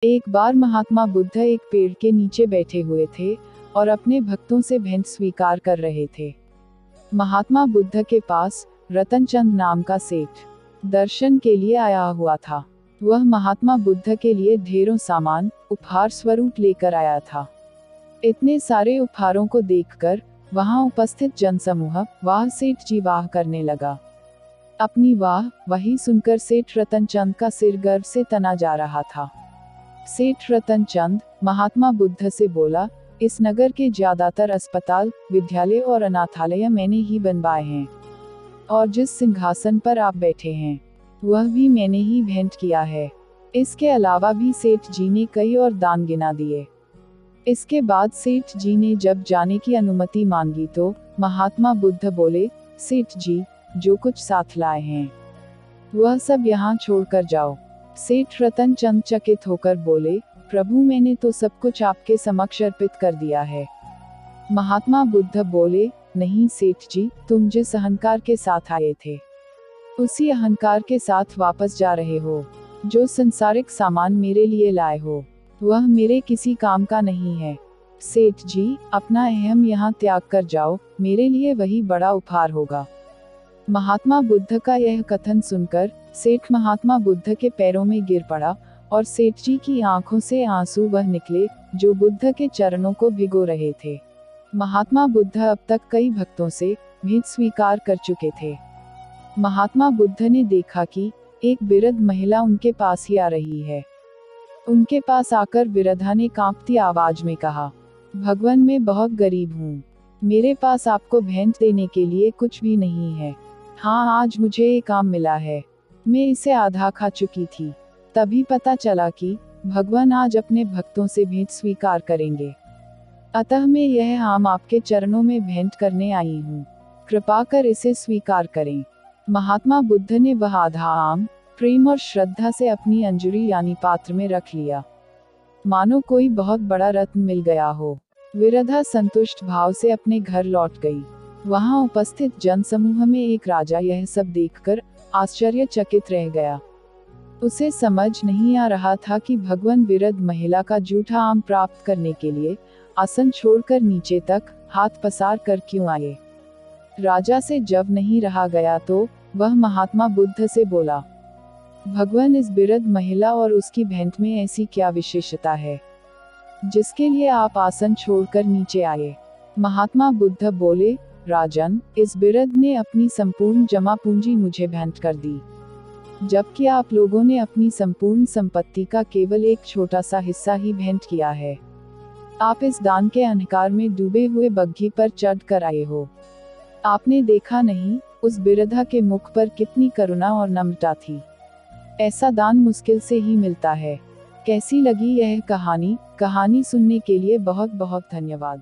एक बार महात्मा बुद्ध एक पेड़ के नीचे बैठे हुए थे और अपने भक्तों से भेंट स्वीकार कर रहे थे। महात्मा बुद्ध के पास रतनचंद नाम का सेठ दर्शन के लिए आया हुआ था। वह महात्मा बुद्ध के लिए ढेरों सामान उपहार स्वरूप लेकर आया था। इतने सारे उपहारों को देखकर वहां उपस्थित जनसमूह वाह सेठ जी वाह करने लगा। अपनी वाह वही सुनकर सेठ रतनचंद का सिर गर्व से तना जा रहा था। सेठ रतनचंद महात्मा बुद्ध से बोला, इस नगर के ज्यादातर अस्पताल, विद्यालय और अनाथालय मैंने ही बनवाए हैं, और जिस सिंहासन पर आप बैठे हैं वह भी मैंने ही भेंट किया है। इसके अलावा भी सेठ जी ने कई और दान गिना दिए। इसके बाद सेठ जी ने जब जाने की अनुमति मांगी तो महात्मा बुद्ध बोले, सेठ जी जो कुछ साथ लाए हैं वह सब यहाँ छोड़कर जाओ। सेठ रतनचंद चकित होकर बोले, प्रभु मैंने तो सब कुछ आपके समक्ष अर्पित कर दिया है। महात्मा बुद्ध बोले, नहीं सेठ जी, तुम जिस अहंकार के साथ आए थे उसी अहंकार के साथ वापस जा रहे हो। जो संसारिक सामान मेरे लिए लाए हो वह मेरे किसी काम का नहीं है। सेठ जी अपना अहम यहाँ त्याग कर जाओ, मेरे लिए वही बड़ा उपहार होगा। महात्मा बुद्ध का यह कथन सुनकर सेठ महात्मा बुद्ध के पैरों में गिर पड़ा और सेठ जी की आंखों से आंसू बह निकले जो बुद्ध के चरणों को भिगो रहे थे। महात्मा बुद्ध अब तक कई भक्तों से भेंट स्वीकार कर चुके थे। महात्मा बुद्ध ने देखा कि एक वृद्ध महिला उनके पास ही आ रही है। उनके पास आकर वृद्धा ने कांपती आवाज में कहा, भगवान मैं बहुत गरीब हूँ, मेरे पास आपको भेंट देने के लिए कुछ भी नहीं है। हाँ आज मुझे एक काम मिला है, मैं इसे आधा खा चुकी थी। तभी पता चला कि भगवान आज अपने भक्तों से भेंट स्वीकार करेंगे, अतः मैं यह आम आपके चरणों में भेंट करने आई हूँ, कृपा कर इसे स्वीकार करें। महात्मा बुद्ध ने वह आधा आम प्रेम और श्रद्धा से अपनी अंजुरी यानी पात्र में रख लिया, मानो कोई बहुत बड़ा रत्न मिल गया हो। वृद्धा संतुष्ट भाव से अपने घर लौट गई। वहां उपस्थित जनसमूह में एक राजा यह सब देखकर आश्चर्यचकित रह गया। उसे समझ नहीं आ रहा था कि भगवान वृद्ध महिला का जूठा आम प्राप्त करने के लिए आसन छोड़कर नीचे तक हाथ पसार कर क्यों आए। राजा से जब नहीं रहा गया तो वह महात्मा बुद्ध से बोला, भगवान इस वृद्ध महिला और उसकी भेंट में ऐसी क्या विशेषता है जिसके लिए आप आसन छोड़कर नीचे आए। महात्मा बुद्ध बोले, राजन इस वृद्ध ने अपनी संपूर्ण जमा पूंजी मुझे भेंट कर दी, जबकि आप लोगों ने अपनी संपूर्ण संपत्ति का केवल एक छोटा सा हिस्सा ही भेंट किया है। आप इस दान के अंधकार में डूबे हुए बग्घी पर चढ़ कर आए हो। आपने देखा नहीं उस वृद्धा के मुख पर कितनी करुणा और नम्रता थी। ऐसा दान मुश्किल से ही मिलता है। कैसी लगी यह कहानी सुनने के लिए बहुत बहुत धन्यवाद।